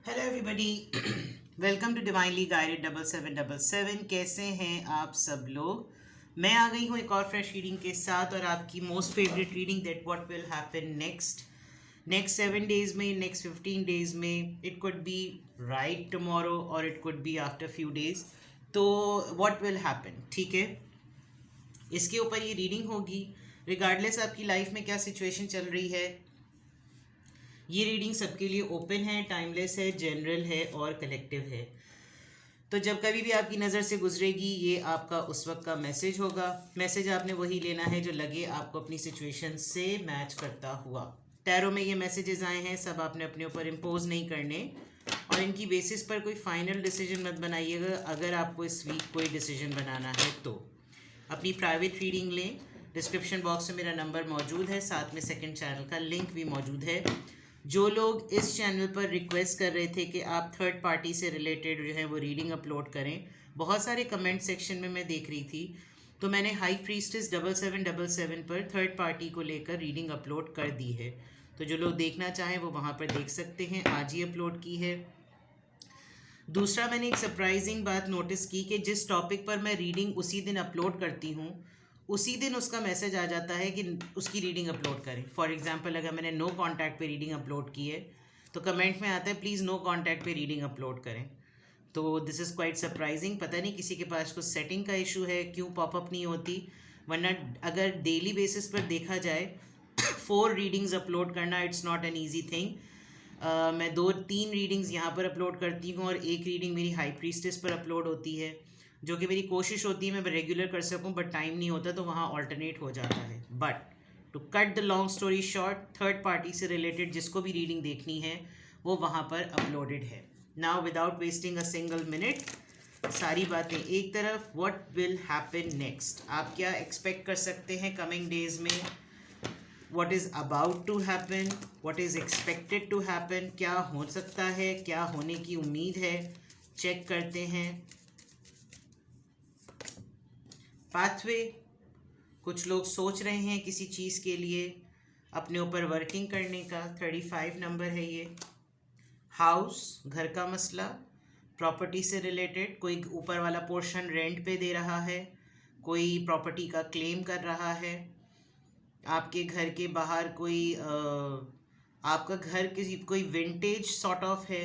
Hello everybody, welcome to divinely guided 7777। कैसे हैं आप सब लोग। मैं आ गई हूँ एक और फ्रेश रीडिंग के साथ और आपकी most favourite reading that what will happen next 7 days में, नेक्स्ट 15 डेज में। It could be right tomorrow और it could be after few days. तो व्हाट विल हैपन, ठीक है, इसके ऊपर ये रीडिंग होगी। रिगार्डलेस आपकी लाइफ में क्या सिचुएशन चल रही है, ये रीडिंग सबके लिए ओपन है, टाइमलेस है, जनरल है और कलेक्टिव है। तो जब कभी भी आपकी नज़र से गुजरेगी, ये आपका उस वक्त का मैसेज होगा। मैसेज आपने वही लेना है जो लगे आपको अपनी सिचुएशन से मैच करता हुआ। टैरो में ये मैसेजेस आए हैं, सब आपने अपने ऊपर इम्पोज नहीं करने और इनकी बेसिस पर कोई फाइनल डिसीजन मत बनाइएगा। अगर आपको इस वीक कोई डिसीजन बनाना है तो अपनी प्राइवेट रीडिंग लें। डिस्क्रिप्शन बॉक्स में मेरा नंबर मौजूद है, साथ में सेकंड चैनल का लिंक भी मौजूद है। जो लोग इस चैनल पर रिक्वेस्ट कर रहे थे कि आप थर्ड पार्टी से रिलेटेड जो है वो रीडिंग अपलोड करें, बहुत सारे कमेंट सेक्शन में मैं देख रही थी, तो मैंने हाई प्रीस्टेस 7777 पर थर्ड पार्टी को लेकर रीडिंग अपलोड कर दी है। तो जो लोग देखना चाहें वो वहाँ पर देख सकते हैं, आज ही अपलोड की है। दूसरा, मैंने एक सरप्राइजिंग बात नोटिस की कि जिस टॉपिक पर मैं रीडिंग उसी दिन अपलोड करती हूँ, उसी दिन उसका मैसेज आ जाता है कि उसकी रीडिंग अपलोड करें। फॉर एग्जांपल, अगर मैंने नो कांटेक्ट पे रीडिंग अपलोड की है तो कमेंट में आता है प्लीज़ नो कांटेक्ट पे रीडिंग अपलोड करें। तो दिस इज़ क्वाइट सरप्राइजिंग। पता नहीं किसी के पास कुछ सेटिंग का इशू है, क्यों पॉपअप नहीं होती। वरना अगर डेली बेसिस पर देखा जाए 4 रीडिंग्स अपलोड करना it's not an easy thing. मैं 2-3 रीडिंग्स यहाँ पर अपलोड करती हूँ और एक रीडिंग मेरी हाई प्रीस्टेस पर अपलोड होती है, जो कि मेरी कोशिश होती है मैं रेगुलर कर सकूं, बट टाइम नहीं होता तो वहाँ ऑल्टरनेट हो जाता है। But to cut the long story short, third party से रिलेटेड जिसको भी रीडिंग देखनी है वो वहाँ पर अपलोडेड है। Now without wasting a single minute, सारी बातें एक तरफ, व्हाट विल हैपन नेक्स्ट, आप क्या एक्सपेक्ट कर सकते हैं कमिंग डेज में, what is about to happen, what is expected to happen, क्या हो सकता है, क्या होने की उम्मीद है, चेक करते हैं। पाथवे, कुछ लोग सोच रहे हैं किसी चीज़ के लिए अपने ऊपर वर्किंग करने का, 35 नंबर है ये। हाउस, घर का मसला, प्रॉपर्टी से रिलेटेड, कोई ऊपर वाला पोर्शन रेंट पे दे रहा है, कोई प्रॉपर्टी का क्लेम कर रहा है, आपके घर के बाहर कोई आपका घर किसी कोई विंटेज सॉर्ट ऑफ है,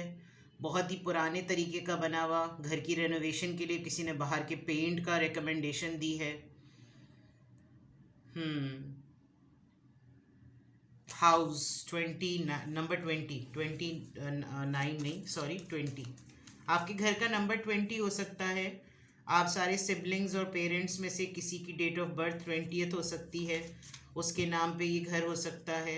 बहुत ही पुराने तरीके का बना हुआ। घर की रेनोवेशन के लिए किसी ने बाहर के पेंट का रिकमेंडेशन दी है। हाउस 20 नंबर 29 नहीं, सॉरी 20, आपके घर का नंबर 20 हो सकता है। आप सारे सिबलिंग्स और पेरेंट्स में से किसी की डेट ऑफ बर्थ 20th हो सकती है, उसके नाम पे ये घर हो सकता है।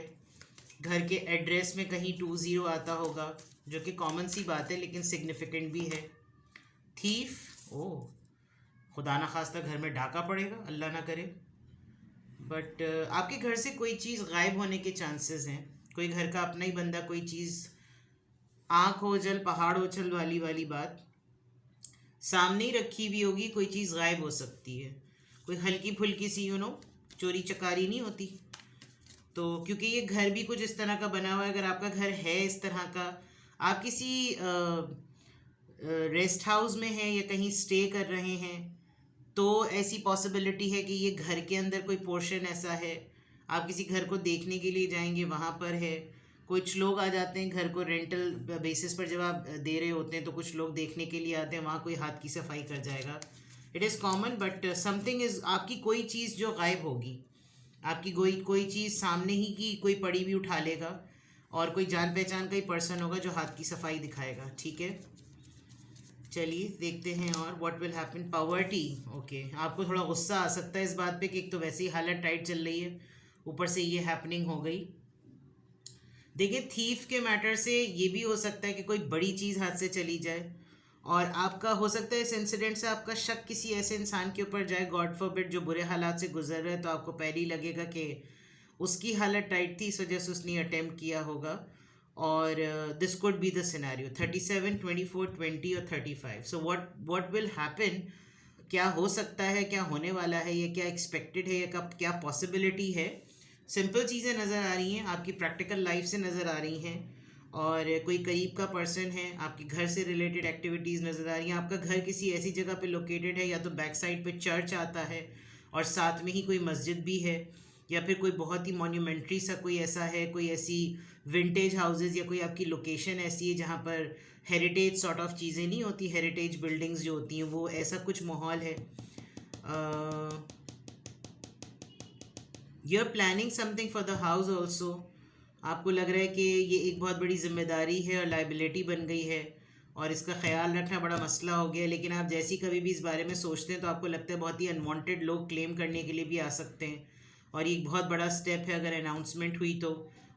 घर के एड्रेस में कहीं 20 आता होगा, जो कि कॉमन सी बात है लेकिन सिग्निफिकेंट भी है। थीफ, ओह खुदा ना खास्ता घर में डाका पड़ेगा, अल्लाह ना करे। बट आपके घर से कोई चीज़ गायब होने के चांसेस हैं। कोई घर का अपना ही बंदा, कोई चीज़, आँख हो जल पहाड़ हो चल वाली बात, सामने ही रखी हुई होगी, कोई चीज़ गायब हो सकती है। कोई हल्की फुल्की सी चोरी चकारी नहीं होती। तो क्योंकि ये घर भी कुछ इस तरह का बना हुआ है, अगर आपका घर है इस तरह का, आप किसी रेस्ट हाउस में हैं या कहीं स्टे कर रहे हैं, तो ऐसी पॉसिबिलिटी है कि ये घर के अंदर कोई पोर्शन ऐसा है। आप किसी घर को देखने के लिए जाएंगे, वहाँ पर है। कुछ लोग आ जाते हैं घर को रेंटल बेसिस पर, जब आप दे रहे होते हैं तो कुछ लोग देखने के लिए आते हैं, वहाँ कोई हाथ की सफाई कर जाएगा। It is common, but something is, आपकी कोई चीज़ जो गायब होगी, आपकी कोई चीज़ सामने ही की कोई पड़ी भी उठा लेगा और कोई जान पहचान का ही पर्सन होगा जो हाथ की सफाई दिखाएगा, ठीक है। चलिए देखते हैं और what will happen. Poverty, okay, आपको थोड़ा गुस्सा आ सकता है इस बात पे कि एक तो वैसे ही हालत टाइट चल रही है, ऊपर से ये हैपनिंग हो गई। देखिए, थीफ के मैटर से ये भी हो सकता है कि कोई बड़ी चीज़ हाथ से चली जाए और आपका हो सकता है इस इंसिडेंट से आपका शक किसी ऐसे इंसान के ऊपर जाए, गॉड फॉरबिड, जो बुरे हालात से गुजर रहा है, तो आपको पहले ही लगेगा कि उसकी हालत टाइट थी, इस वजह से उसने अटेम्प्ट किया होगा। और this could be the scenario 37, 24, 20 और 35। सो व्हाट विल हैपन, क्या हो सकता है, क्या होने वाला है, ये क्या एक्सपेक्टेड है, या क्या पॉसिबिलिटी है। सिंपल चीज़ें नज़र आ रही हैं, आपकी प्रैक्टिकल लाइफ से नज़र आ रही हैं और कोई करीब का पर्सन है, आपके घर से रिलेटेड एक्टिविटीज़ नज़र आ रही हैं। आपका घर किसी ऐसी जगह पे लोकेटेड है, या तो बैक साइड पे चर्च आता है और साथ में ही कोई मस्जिद भी है, या फिर कोई बहुत ही मॉन्यूमेंट्री सा कोई ऐसा है, कोई ऐसी विंटेज हाउसेज, या कोई आपकी लोकेशन ऐसी है जहाँ पर हेरिटेज सॉर्ट ऑफ चीज़ें नहीं होती, हेरिटेज बिल्डिंग्स जो होती हैं, वो ऐसा कुछ माहौल है। You are planning something for the house also. आपको लग रहा है कि ये एक बहुत बड़ी जिम्मेदारी है और लाइबिलिटी बन गई है और इसका ख्याल रखना बड़ा मसला हो गया, लेकिन आप जैसी कभी भी इस बारे में सोचते हैं तो आपको लगता है बहुत ही अनवांटेड लोग क्लेम करने के लिए भी आ सकते हैं, और ये एक बहुत बड़ा स्टेप है अगर अनाउंसमेंट हुई तो।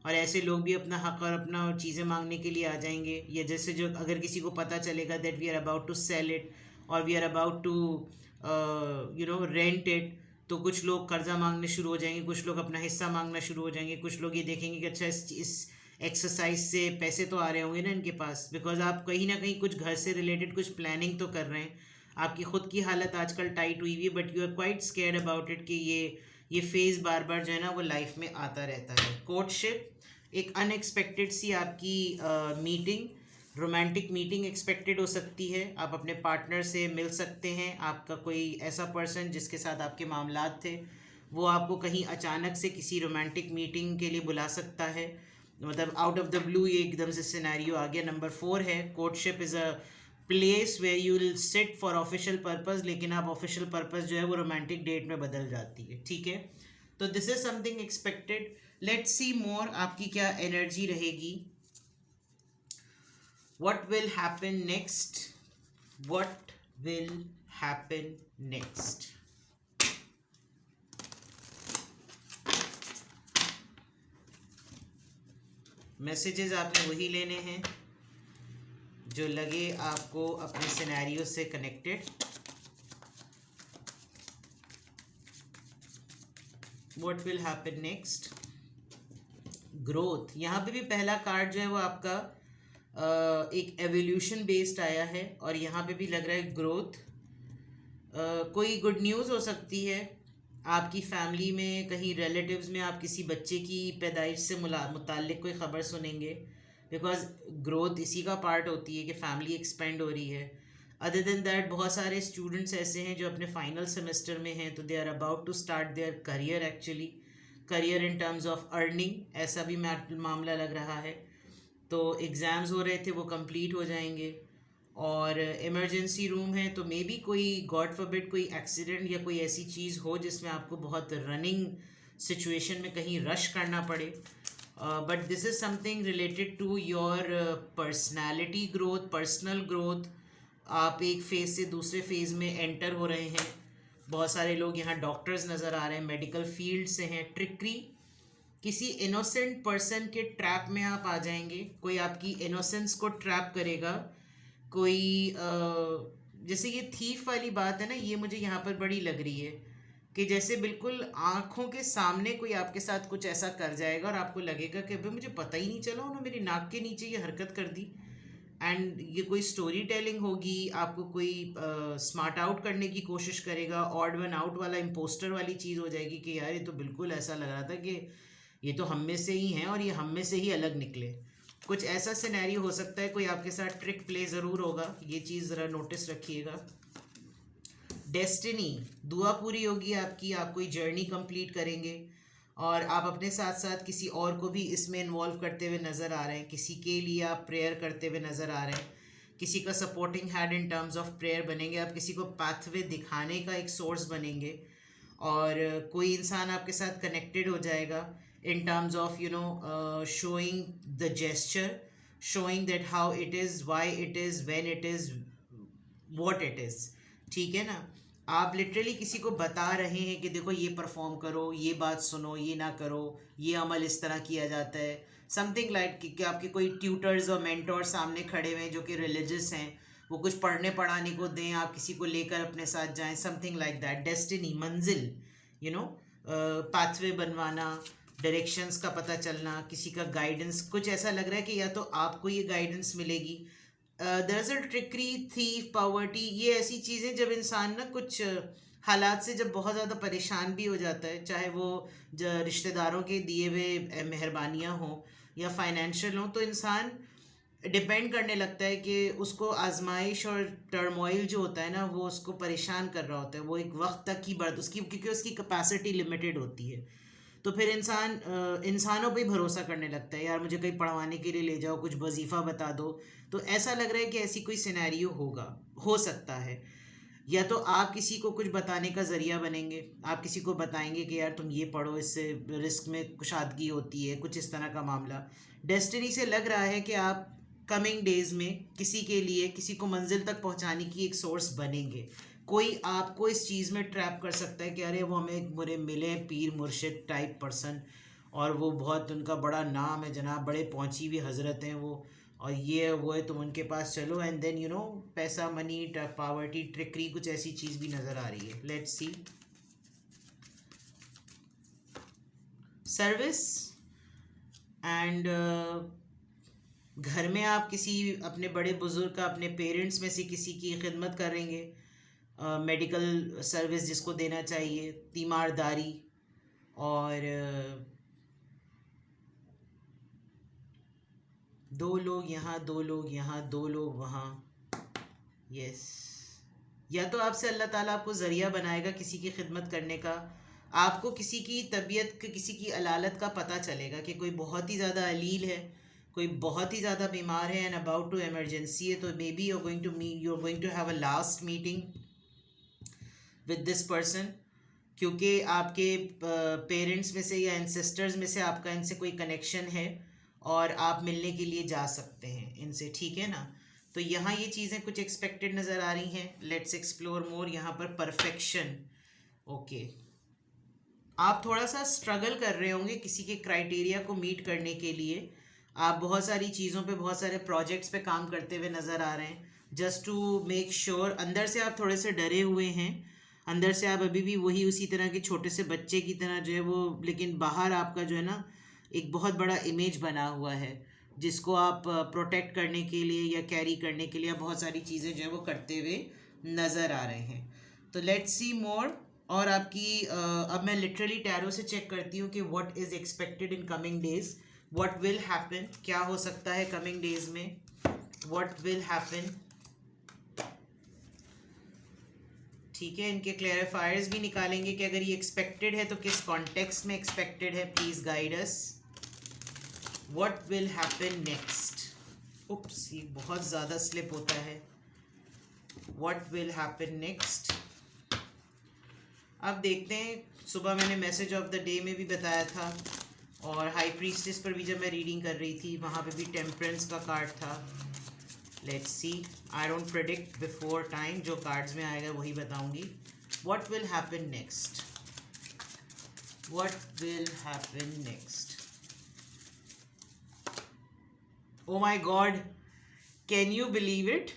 और ऐसे लोग भी अपना हक और अपना चीज़ें मांगने के लिए आ जाएंगे, या जैसे जो अगर किसी को पता चलेगा that we are about to sell it और we are about to rent it, तो कुछ लोग कर्जा मांगने शुरू हो जाएंगे, कुछ लोग अपना हिस्सा मांगना शुरू हो जाएंगे, कुछ लोग ये देखेंगे कि अच्छा इस एक्सरसाइज से पैसे तो आ रहे होंगे ना इनके पास, बिकॉज आप कहीं ना कहीं कुछ घर से रिलेटेड कुछ प्लानिंग तो कर रहे हैं। आपकी खुद की हालत आजकल टाइट हुई हुई है, but you are quite scared about it कि ये फेज़ बार बार जो है ना वो लाइफ में आता रहता है। कोर्टशिप, एक अनएक्सपेक्टेड सी आपकी मीटिंग, रोमांटिक मीटिंग एक्सपेक्टेड हो सकती है। आप अपने पार्टनर से मिल सकते हैं, आपका कोई ऐसा पर्सन जिसके साथ आपके मामलात थे वो आपको कहीं अचानक से किसी रोमांटिक मीटिंग के लिए बुला सकता है, मतलब आउट ऑफ द ब्लू ये एकदम से सिनेरियो आ गया। नंबर 4 है courtship is a place where you will sit for official purpose, लेकिन आप ऑफिशियल पर्पज़ जो है वो रोमांटिक डेट में बदल जाती है, ठीक है। तो this is something expected. Let's see more आपकी क्या एनर्जी रहेगी। What will happen next? What will happen next? Messages आपने वही लेने हैं जो लगे आपको अपने सिनेरियो से connected. What will happen next? Growth, यहाँ पे भी पहला कार्ड जो है वो आपका एक एवोल्यूशन बेस्ड आया है, और यहाँ पे भी लग रहा है ग्रोथ। कोई गुड न्यूज़ हो सकती है आपकी फैमिली में, कहीं रिलेटिव्स में आप किसी बच्चे की पैदाइश से मुताल्लिक कोई ख़बर सुनेंगे, बिकॉज ग्रोथ इसी का पार्ट होती है कि फैमिली एक्सपेंड हो रही है। अदर देन दैट बहुत सारे स्टूडेंट्स ऐसे हैं जो अपने फाइनल सेमेस्टर में हैं, तो they are about to start their career, actually career in terms of earning, ऐसा भी मामला लग रहा है। तो एग्ज़ाम्स हो रहे थे वो कंप्लीट हो जाएंगे, और इमरजेंसी रूम है तो मे बी कोई गॉड फॉरबिड कोई एक्सीडेंट या कोई ऐसी चीज़ हो जिसमें आपको बहुत रनिंग सिचुएशन में कहीं रश करना पड़े, but this is something related to your personality growth, personal growth. आप एक फेज़ से दूसरे फेज़ में एंटर हो रहे हैं। बहुत सारे लोग यहाँ डॉक्टर्स नज़र आ रहे हैं, मेडिकल फील्ड से हैं। ट्रिकरी, किसी इनोसेंट पर्सन के ट्रैप में आप आ जाएंगे, कोई आपकी इनोसेंस को ट्रैप करेगा, कोई जैसे ये थीफ वाली बात है ना, ये मुझे यहाँ पर बड़ी लग रही है कि जैसे बिल्कुल आंखों के सामने कोई आपके साथ कुछ ऐसा कर जाएगा और आपको लगेगा कि अभी मुझे पता ही नहीं चला, उन्होंने मेरी नाक के नीचे ये हरकत कर दी। एंड ये कोई स्टोरी टेलिंग होगी, आपको कोई स्मार्ट आउट करने की कोशिश करेगा, ऑड वन आउट वाला इम्पोस्टर वाली चीज़ हो जाएगी कि यार ये तो बिल्कुल ऐसा लग रहा था कि ये तो हम में से ही हैं और ये हम में से ही अलग निकले। कुछ ऐसा सिनेरियो हो सकता है, कोई आपके साथ ट्रिक प्ले ज़रूर होगा, ये चीज़ ज़रा नोटिस रखिएगा। डेस्टिनी, दुआ पूरी होगी आपकी, आप कोई जर्नी कंप्लीट करेंगे और आप अपने साथ साथ किसी और को भी इसमें इन्वॉल्व करते हुए नज़र आ रहे हैं, किसी के लिए आप प्रेयर करते हुए नज़र आ रहे हैं, किसी का supporting hand in terms of prayer बनेंगे, आप किसी को पाथवे दिखाने का एक सोर्स बनेंगे, और कोई इंसान आपके साथ कनेक्टेड हो जाएगा in terms of showing the gesture, showing that how it is, why it is, when it is, what it is, ठीक है ना। आप लिटरली किसी को बता रहे हैं कि देखो ये परफॉर्म करो, ये बात सुनो, ये ना करो, ये अमल इस तरह किया जाता है, समथिंग लाइक कि आपके कोई ट्यूटर्स और मेंटोर सामने खड़े हुए हैं जो कि रिलीजियस हैं, वो कुछ पढ़ने पढ़ाने को दें, आप किसी को लेकर अपने साथ जाएं, समथिंग लाइक दैट। डेस्टिनी, मंजिल, पाथवे बनवाना, डायरेक्शंस का पता चलना, किसी का गाइडेंस, कुछ ऐसा लग रहा है कि या तो आपको ये गाइडेंस मिलेगी। दरअसल ट्रिकरी, थीफ, पावर्टी, ये ऐसी चीज़ें जब इंसान ना कुछ हालात से जब बहुत ज़्यादा परेशान भी हो जाता है, चाहे वो रिश्तेदारों के दिए हुए मेहरबानियाँ हों या फाइनेंशियल हों, तो इंसान डिपेंड करने लगता है कि उसको आजमाइश और टर्मोइल जो होता है ना वो उसको परेशान कर रहा होता है, वो एक वक्त तक ही बढ़ उसकी, क्योंकि उसकी कैपेसिटी लिमिटेड होती है। तो फिर इंसानों पे ही भरोसा करने लगता है, यार मुझे कहीं पढ़वाने के लिए ले जाओ, कुछ वजीफ़ा बता दो। तो ऐसा लग रहा है कि ऐसी कोई सिनेरियो होगा, हो सकता है। या तो आप किसी को कुछ बताने का ज़रिया बनेंगे, आप किसी को बताएंगे कि यार तुम ये पढ़ो, इससे रिस्क में कुशादगी होती है, कुछ इस तरह का मामला। डेस्टिनी से लग रहा है कि आप कमिंग डेज में किसी के लिए, किसी को मंजिल तक पहुंचाने की एक सोर्स बनेंगे। कोई आपको इस चीज़ में ट्रैप कर सकता है कि अरे वो हमें बुरे मिले पीर मुर्शिद टाइप पर्सन, और वो बहुत, उनका बड़ा नाम है जनाब, बड़े पहुंची हुई हजरत हैं वो, और ये वो है, तुम उनके पास चलो, एंड देन पैसा, मनी, पावर्टी, ट्रिकरी, कुछ ऐसी चीज़ भी नज़र आ रही है। Let's see. सर्विस एंड घर में आप किसी अपने बड़े बुजुर्ग का, अपने पेरेंट्स में से किसी की खिदमत करेंगे, मेडिकल सर्विस जिसको देना चाहिए, तीमारदारी, और दो लोग यहाँ, दो लोग यहाँ, दो लोग वहाँ। यस, या तो आपसे अल्लाह ताला आपको ज़रिया बनाएगा किसी की खिदमत करने का। आपको किसी की तबीयत, किसी की अलालत का पता चलेगा कि कोई बहुत ही ज़्यादा अलील है, कोई बहुत ही ज़्यादा बीमार है एंड अबाउट टू इमरजेंसी है, तो maybe you are going to have a last meeting with this person, क्योंकि आपके पेरेंट्स में से या एंसेस्टर्स में से आपका इनसे कोई कनेक्शन है और आप मिलने के लिए जा सकते हैं इनसे, ठीक है ना। तो यहाँ ये चीज़ें कुछ एक्सपेक्टेड नज़र आ रही हैं। Let's explore more. यहाँ पर परफेक्शन, ओके, आप थोड़ा सा स्ट्रगल कर रहे होंगे किसी के क्राइटेरिया को मीट करने के लिए। आप बहुत सारी चीज़ों पे, बहुत सारे प्रोजेक्ट्स पे काम करते हुए नज़र आ रहे हैं, जस्ट टू मेक श्योर। अंदर से आप थोड़े से डरे हुए हैं, अंदर से आप अभी भी वही उसी तरह के छोटे से बच्चे की तरह जो है वो, लेकिन बाहर आपका जो है ना एक बहुत बड़ा इमेज बना हुआ है जिसको आप प्रोटेक्ट करने के लिए या कैरी करने के लिए आप बहुत सारी चीज़ें जो है वो करते हुए नज़र आ रहे हैं। तो लेट्स सी मोर। और आपकी अब मैं लिटरली टैरो से चेक करती हूँ कि what is expected in coming days, what will happen, क्या हो सकता है कमिंग डेज में, व्हाट विल हैपन। ठीक है, इनके क्लैरिफायर्स भी निकालेंगे कि अगर ये एक्सपेक्टेड है तो किस कॉन्टेक्स्ट में एक्सपेक्टेड है। Please guide us, what will happen next. Oops, ये बहुत ज़्यादा स्लिप होता है। What will happen next. अब देखते हैं, सुबह मैंने मैसेज ऑफ द डे में भी बताया था, और हाई प्रीस्टेस पर भी जब मैं रीडिंग कर रही थी वहाँ पे भी टेम्परेंस का कार्ड था। Let's see, I don't predict before time, जो कार्ड्स में आएगा वही बताऊंगी। What will happen next, what will happen next. Oh my god, can you believe it,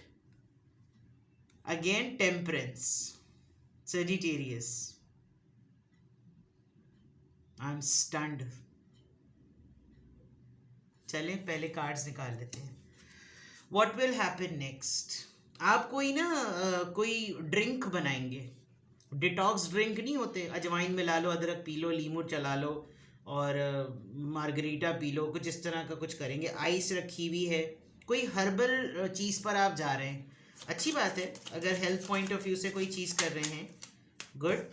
again temperance, Sagittarius. I'm stunned. चलें पहले कार्ड्स निकाल लेते हैं। What will happen next? आप कोई ना कोई ड्रिंक बनाएंगे, डिटॉक्स ड्रिंक नहीं होते, अजवाइन मिला लो, अदरक पी लो, लीमू चला लो, और मार्गरीटा पी लो, कुछ इस तरह का कुछ करेंगे। आइस रखी हुई है, कोई हर्बल चीज़ पर आप जा रहे हैं, अच्छी बात है अगर हेल्थ पॉइंट ऑफ व्यू से कोई चीज़ कर रहे हैं, गुड।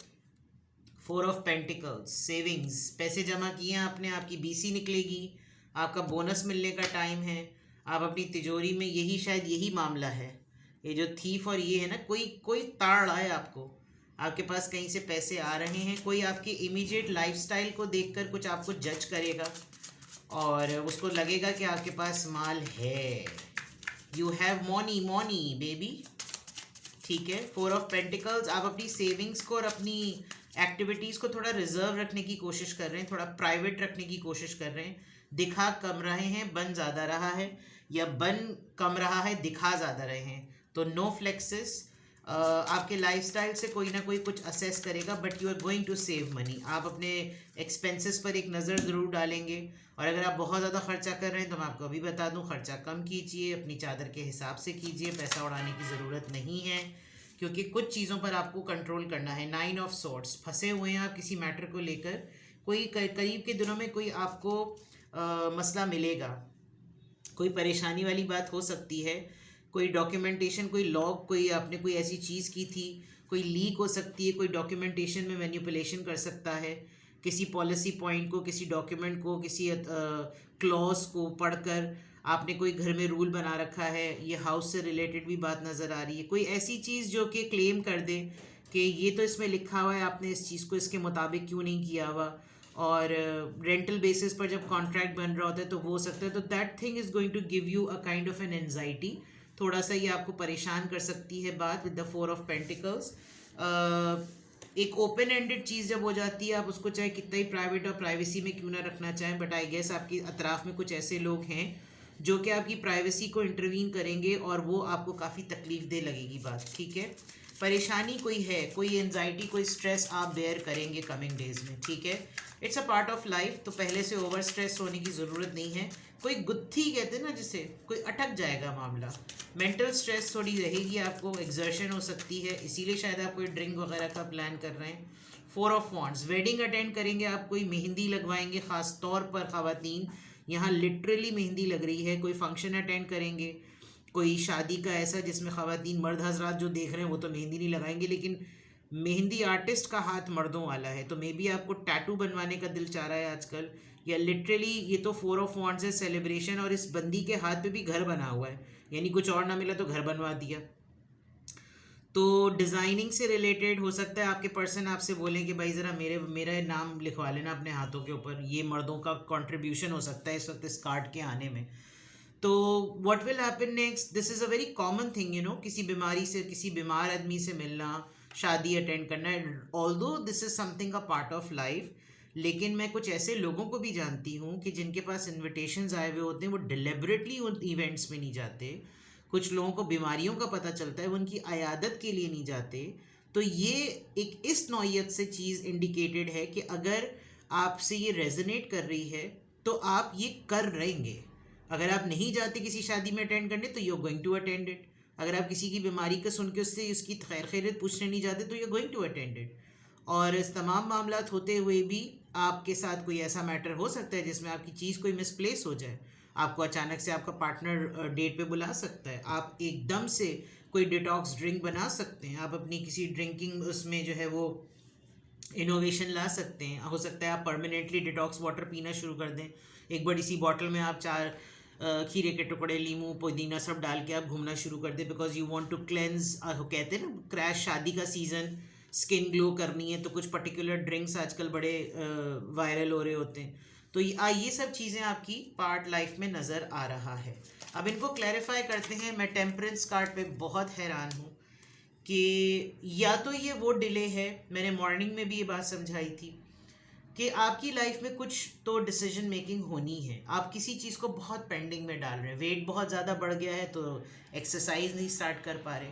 4 ऑफ पेंटिकल्स, सेविंग्स, पैसे जमा किए हैं आपने, आपकी बीसी निकलेगी, आपका बोनस मिलने का टाइम है, आप अपनी तिजोरी में, यही शायद यही मामला है। ये जो थीफ और ये है ना, कोई कोई ताड़ रहा है आपको, आपके पास कहीं से पैसे आ रहे हैं, कोई आपके इमीडिएट लाइफस्टाइल को देखकर कुछ आपको जज करेगा और उसको लगेगा कि आपके पास माल है, you have money, money baby, ठीक है। 4 ऑफ पेंटिकल्स, आप अपनी सेविंग्स को और अपनी एक्टिविटीज़ को थोड़ा रिजर्व रखने की कोशिश कर रहे हैं, थोड़ा प्राइवेट रखने की कोशिश कर रहे हैं। दिखा कम रहे हैं, बन ज़्यादा रहा है, या बन कम रहा है, दिखा ज़्यादा रहे हैं, तो नो फ्लेक्सेस। आपके लाइफस्टाइल से कोई ना कोई कुछ असेस करेगा, but you are going to save money. आप अपने एक्सपेंसेस पर एक नज़र ज़रूर डालेंगे, और अगर आप बहुत ज़्यादा खर्चा कर रहे हैं तो मैं आपको अभी बता दूं, खर्चा कम कीजिए, अपनी चादर के हिसाब से कीजिए, पैसा उड़ाने की ज़रूरत नहीं है, क्योंकि कुछ चीज़ों पर आपको कंट्रोल करना है। 9 ऑफ सॉर्ड्स, फंसे हुए हैं आप किसी मैटर को लेकर, कोई करीब के दिनों में कोई आपको मसला मिलेगा, कोई परेशानी वाली बात हो सकती है, कोई डॉक्यूमेंटेशन, कोई लॉग, कोई आपने कोई ऐसी चीज़ की थी, कोई लीक हो सकती है, कोई डॉक्यूमेंटेशन में मैनिपुलेशन कर सकता है, किसी पॉलिसी पॉइंट को, किसी डॉक्यूमेंट को, किसी क्लॉज को पढ़कर आपने कोई घर में रूल बना रखा है, ये हाउस से रिलेटेड भी बात नज़र आ रही है, कोई ऐसी चीज़ जो कि क्लेम कर दे कि ये तो इसमें लिखा हुआ है, आपने इस चीज़ को इसके मुताबिक क्यों नहीं किया हुआ, और रेंटल बेसिस पर जब कॉन्ट्रैक्ट बन रहा होता है तो वो हो सकता है, तो that thing is going to give you a kind of an anxiety, थोड़ा सा ये आपको परेशान कर सकती है बात विद द 4 ऑफ पेंटिकल्स। एक ओपन एंडेड चीज़ जब हो जाती है, आप उसको चाहे कितना ही प्राइवेट और प्राइवेसी में क्यों ना रखना चाहें, बट आई गेस आपकी अतराफ में कुछ ऐसे लोग हैं जो कि आपकी प्राइवेसी को इंटरवीन करेंगे और वो आपको काफ़ी तकलीफ दे लगेगी बात, ठीक है। परेशानी कोई है, कोई एनजाइटी, कोई स्ट्रेस आप बेयर करेंगे कमिंग डेज में, ठीक है। It's a part of life, तो पहले से ओवर स्ट्रेस होने की ज़रूरत नहीं है। कोई गुत्थी कहते हैं ना जिसे, कोई अटक जाएगा मामला, मेंटल स्ट्रेस थोड़ी रहेगी, आपको एग्जर्शन हो सकती है, इसीलिए शायद आप कोई ड्रिंक वगैरह का प्लान कर रहे हैं। 4 ऑफ वॉन्ड्स, वेडिंग अटेंड करेंगे आप, कोई मेहंदी लगवाएंगे, ख़ास तौर पर ख़वातीन, यहाँ लिटरली मेहंदी लग रही है, कोई फंक्शन अटेंड करेंगे, कोई शादी का ऐसा जिसमें ख़वातीन, मर्द हजरात जो देख रहे हैं वो तो मेहंदी नहीं लगाएंगे, लेकिन मेहंदी आर्टिस्ट का हाथ मर्दों वाला है, तो मे बी आपको टैटू बनवाने का दिल चाह रहा है आजकल, या लिटरली ये तो 4 ऑफ वॉन्ड्स है, सेलिब्रेशन, और इस बंदी के हाथ पे भी घर बना हुआ है, यानी कुछ और ना मिला तो घर बनवा दिया। तो डिज़ाइनिंग से रिलेटेड हो सकता है आपके पर्सन आपसे बोलें कि भाई ज़रा मेरा नाम लिखवा लेना अपने हाथों के ऊपर, ये मर्दों का कंट्रीब्यूशन हो सकता है इस वक्त इस कार्ड के आने में। तो what will happen next, this is a very common thing, you know, किसी बीमारी से, किसी बीमार आदमी से मिलना, शादी अटेंड करना, although this is something a part of life, लेकिन मैं कुछ ऐसे लोगों को भी जानती हूँ कि जिनके पास इन्विटेशंस आए हुए होते हैं, वो डिलिबरेटली उन इवेंट्स में नहीं जाते। कुछ लोगों को बीमारियों का पता चलता है, वो उनकी अयादत के लिए नहीं जाते। तो ये एक इस नौयत से चीज़ इंडिकेटेड है कि अगर आपसे ये रेजोनेट कर रही है तो आप ये कर रहेंगे। अगर आप नहीं जाते किसी शादी में अटेंड करने तो you are going to attend it. अगर आप किसी की बीमारी का सुन के उससे उसकी खैर खैरियत पूछने नहीं जाते तो you are going to attend it. और इस तमाम मामलात होते हुए भी आपके साथ कोई ऐसा मैटर हो सकता है जिसमें आपकी चीज़ कोई मिसप्लेस हो जाए, आपको अचानक से आपका पार्टनर डेट पे बुला सकता है, आप एकदम से कोई डिटॉक्स ड्रिंक बना सकते हैं, आप अपनी किसी ड्रिंकिंग उसमें जो है वो इनोवेशन ला सकते हैं। हो सकता है आप परमानेंटली डिटॉक्स वाटर पीना शुरू कर दें, एक बड़ी सी बॉटल में आप 4 खीरे के टुकड़े, लीमू, पुदीना सब डाल के आप घूमना शुरू कर दें, because you want to cleanse. कहते हैं ना क्रैश, शादी का सीज़न, स्किन ग्लो करनी है तो कुछ पर्टिकुलर ड्रिंक्स आजकल बड़े वायरल हो रहे होते हैं। तो ये सब चीज़ें आपकी पार्ट लाइफ में नज़र आ रहा है। अब इनको क्लैरिफाई करते हैं। मैं टेम्परेंस कार्ड पे बहुत हैरान हूँ कि या तो ये वो डिले है, मैंने मॉर्निंग में भी ये बात समझाई थी कि आपकी लाइफ में कुछ तो डिसीजन मेकिंग होनी है। आप किसी चीज़ को बहुत पेंडिंग में डाल रहे हैं, वेट बहुत ज़्यादा बढ़ गया है तो एक्सरसाइज नहीं स्टार्ट कर पा रहे,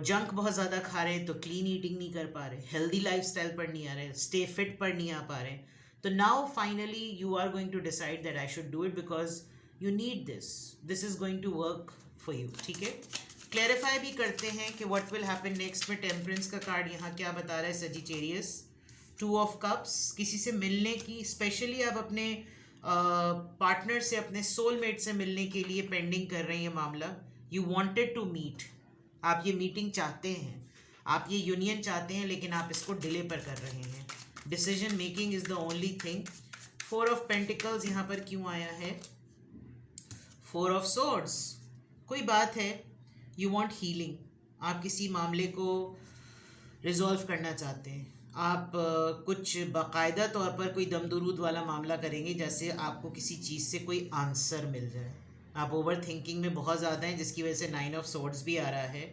जंक बहुत ज़्यादा खा रहे हैं तो क्लीन ईटिंग नहीं कर पा रहे, हेल्दी लाइफस्टाइल पर नहीं आ रहे, स्टे फिट पर नहीं आ पा रहे। तो now finally you are going to decide that I should do it because you need this is going to work for you, ठीक है। क्लैरिफाई भी करते हैं कि व्हाट विल हैपन नेक्स्ट में। टेम्परेंस का कार्ड यहाँ क्या बता रहा है, सजिटेरियस, 2 ऑफ कप्स, किसी से मिलने की, स्पेशली आप अपने पार्टनर से, अपने सोलमेट से मिलने के लिए पेंडिंग कर रहे हैं ये मामला। यू वांटेड टू मीट, आप ये मीटिंग चाहते हैं, आप ये यूनियन चाहते हैं, लेकिन आप इसको डिले पर कर रहे हैं। Decision making is the only thing. 4 of pentacles यहाँ पर क्यों आया है, 4 ऑफ सोर्ड्स, कोई बात है, यू वांट हीलिंग, आप किसी मामले को रिजॉल्व करना चाहते हैं, आप कुछ बाकायदा तौर पर कोई दमदरूद वाला मामला करेंगे जैसे आपको किसी चीज़ से कोई आंसर मिल जाए। आप ओवर थिंकिंग में बहुत ज़्यादा हैं जिसकी वजह से 9 ऑफ सोर्ड्स भी आ रहा है।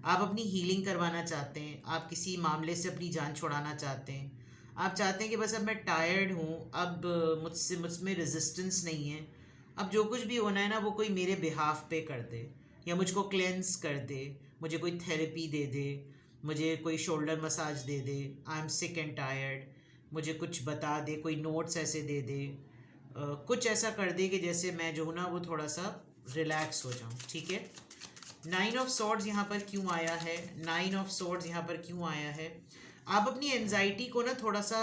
आप अपनी हीलिंग करवाना चाहते हैं, आप किसी मामले से अपनी जान छुड़ाना चाहते हैं, आप चाहते हैं कि बस अब मैं टायर्ड हूँ, अब मुझमें रेजिस्टेंस नहीं है, अब जो कुछ भी होना है ना वो कोई मेरे बिहाफ पे कर दे, या मुझको क्लेंस कर दे, मुझे कोई थेरेपी दे दे, मुझे कोई shoulder massage they they, I am sick and tired, मुझे कुछ बता दे, कोई नोट्स ऐसे दे दे, कुछ ऐसा कर दे कि जैसे मैं जो हूँ ना वो थोड़ा सा रिलैक्स हो जाऊँ, ठीक है। 9 ऑफ सॉर्ड्स यहाँ पर क्यों आया है, 9 ऑफ सॉर्ड्स यहाँ पर क्यों आया है, आप अपनी एनजाइटी को ना थोड़ा सा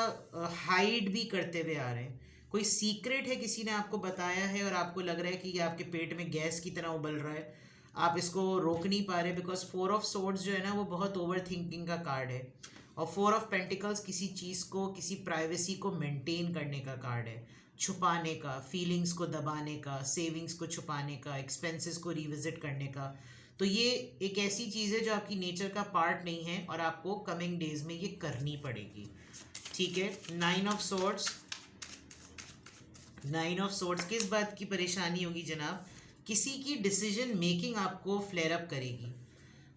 हाइड भी करते हुए आ रहे हैं। कोई सीक्रेट है, किसी ने आपको बताया है और आपको लग रहा है कि ये आपके पेट में गैस की तरह उबल रहा है, आप इसको रोक नहीं पा रहे, बिकॉज 4 ऑफ सोर्ड्स जो है ना वो बहुत ओवर थिंकिंग का कार्ड है, और 4 ऑफ पेंटिकल्स किसी चीज़ को, किसी प्राइवेसी को मेंटेन करने का कार्ड है, छुपाने का, फीलिंग्स को दबाने का, सेविंग्स को छुपाने का, एक्सपेंसेस को रिविजिट करने का। तो ये एक ऐसी चीज़ है जो आपकी नेचर का पार्ट नहीं है और आपको कमिंग डेज में ये करनी पड़ेगी, ठीक है। 9 ऑफ सोर्ड्स, 9 ऑफ सोर्ड्स किस बात की परेशानी होगी जनाब? किसी की डिसीजन मेकिंग आपको फ्लेयर अप करेगी,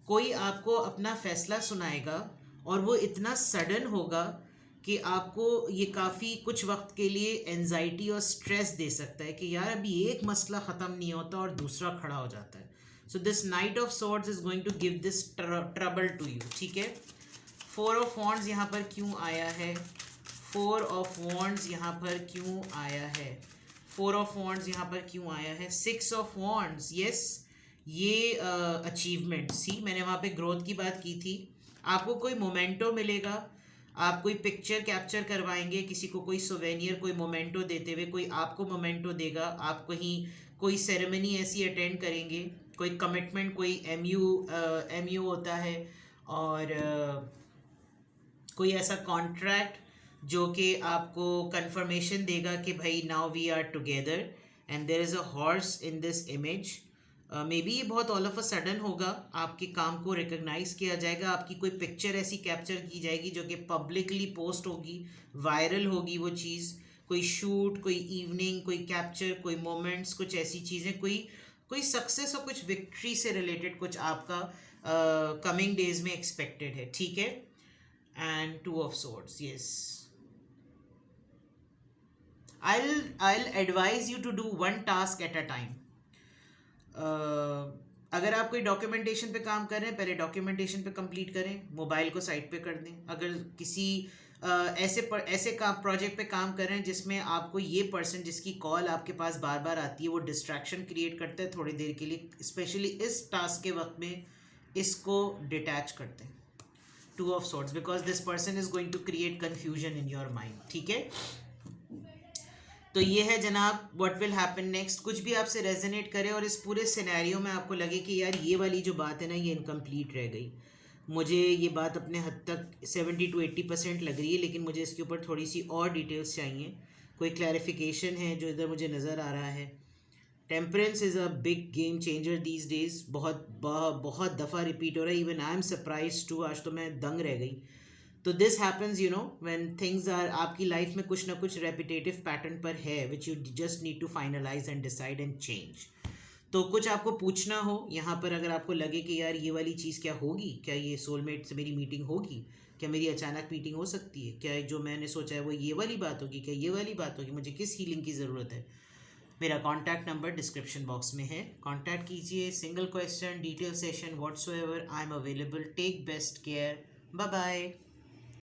कोई आपको अपना फैसला सुनाएगा और वो इतना सडन होगा कि आपको ये काफ़ी कुछ वक्त के लिए एनजाइटी और स्ट्रेस दे सकता है कि यार अभी एक मसला ख़त्म नहीं होता और दूसरा खड़ा हो जाता है। So this knight of swords is going to give this trouble to you, ठीक है। 4 ऑफ वॉन्ड्स यहाँ पर क्यों आया है? 4 ऑफ वॉन्ड्स यहाँ पर क्यों आया है? 4 ऑफ वॉन्ड्स यहाँ पर क्यों आया है? 6 ऑफ वॉन्ड्स, यस, ये अचीवमेंट, सी मैंने वहाँ पे ग्रोथ की बात की थी। आपको कोई मोमेंटो मिलेगा, आप कोई पिक्चर कैप्चर करवाएंगे, किसी को कोई सोवेनियर, कोई मोमेंटो देते हुए, कोई आपको मोमेंटो देगा, आप कहीं कोई सेरेमनी ऐसी अटेंड करेंगे, कोई कमिटमेंट, कोई एमयू होता है, और कोई ऐसा कॉन्ट्रैक्ट जो कि आपको कंफर्मेशन देगा कि भाई now we are together and there is a horse in this image. Maybe ये बहुत ऑल ऑफ अ सडन होगा, आपके काम को रिकग्नाइज किया जाएगा, आपकी कोई पिक्चर ऐसी कैप्चर की जाएगी जो कि पब्लिकली पोस्ट होगी, वायरल होगी वो चीज़, कोई शूट, कोई इवनिंग, कोई कैप्चर, कोई मोमेंट्स, कुछ ऐसी चीज़ें, कोई सक्सेस और कुछ विक्ट्री से रिलेटेड कुछ आपका कमिंग डेज में एक्सपेक्टेड है, ठीक है। And 2 of swords, yes, I'll advise you to do one task at a time. अगर आप कोई डॉक्यूमेंटेशन पे काम कर रहे हैं, पहले डॉक्यूमेंटेशन पे कंप्लीट करें, मोबाइल को साइड पे कर दें। अगर किसी ऐसे काम प्रोजेक्ट पे काम कर रहे हैं जिसमें आपको ये पर्सन जिसकी कॉल आपके पास बार बार आती है वो डिस्ट्रैक्शन क्रिएट करता है थोड़ी देर के लिए, स्पेशली इस टास्क के वक्त में इसको डिटैच करते हैं। 2 of swords, because this person is going to create confusion in your mind, ठीक है। तो ये है जनाब व्हाट विल हैपन नेक्स्ट। कुछ भी आपसे रेजोनेट करे और इस पूरे सिनेरियो में आपको लगे कि यार ये वाली जो बात है ना ये इनकम्प्लीट रह गई, मुझे ये बात अपने हद तक 70 to 80% लग रही है, लेकिन मुझे इसके ऊपर थोड़ी सी और डिटेल्स चाहिए, कोई क्लैरिफिकेशन है जो इधर मुझे नज़र आ रहा है। Temperance is a big game changer these days, बहुत दफ़ा रिपीट हो रहा है, even I am surprised too, आज तो मैं दंग रह गई। तो this happens you know when things are, आपकी लाइफ में कुछ ना कुछ रेपिटेटिव पैटर्न पर है which you just need to finalize and decide and change. तो कुछ आपको पूछना हो यहाँ पर, अगर आपको लगे कि यार ये वाली चीज़ क्या होगी, क्या ये सोलमेट से मेरी मीटिंग होगी, क्या मेरी अचानक मीटिंग हो सकती है, क्या जो मैंने सोचा है वो ये वाली बात होगी, क्या ये वाली बात होगी, मुझे किस हीलिंग की ज़रूरत है, मेरा कॉन्टैक्ट नंबर डिस्क्रिप्शन बॉक्स में है, कॉन्टैक्ट कीजिए। Single question, detail session, whatsoever, I am available. Take best care, bye bye.